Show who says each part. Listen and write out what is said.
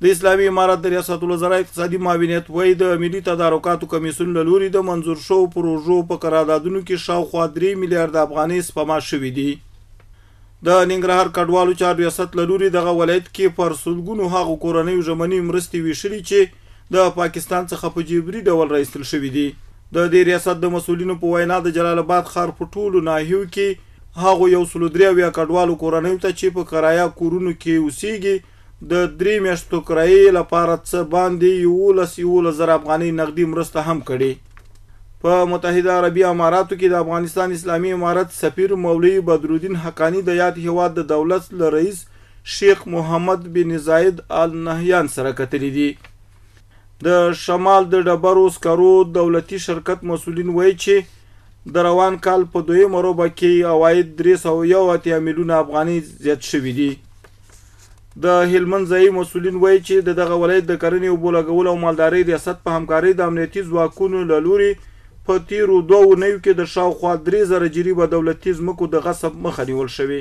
Speaker 1: د اسلامي امارت د ریاست الوزرا اقتصادي معاونیت وایي د ملي تدارکاتو کمیسیون له لوري د منظور شوو پروژو په قراردادونو کې شاوخوا 3 میلیارډ افغانۍ سپما شوي دي. د ننګرهار کډوالو چارو ریاست له لوري دغه ولایت کې پر سلګونو هغو کورنیو ژمنۍ مرستې ویشلي چې د پاکستان څخه په جبري ډول راایستل شوي دي. د دې ریاست د مسؤلینو په وینا د جلال آباد ښار په ټولو ناحیو کې هغو 103 کډوالو کورنیو ته چې په کرایه کورونو کې اوسېږي د 3 میاشتو کرایې لپاره څه باندې 11,000 افغانۍ نغدي مرسته هم کړې. په متحده عربي اماراتو کې د افغانستان اسلامي امارت سفیر مولوي بدرالدین حقانی د یاد هیواد د دولت له رئیس شیخ محمد بن زاید آل نهیان سره کتلي دي. د شمال د ډبرو سکرو دولتي شرکت مسؤلین وایي چې د روان کال په دویمه ربع کې عواید 381 میلیونه افغانۍ زیات شوي دي. د هلمند ځایي مسؤلین وایي چې دغه ولایت د کرنې اوبو لګولو او مالدارۍ ریاست په همکارۍ د امنیتي ځواکونو له لوري په تیرو 2 اونیو کې د شاوخوا 3000 جریبه دولتي ځمکو د غصب مخه نیول شوې.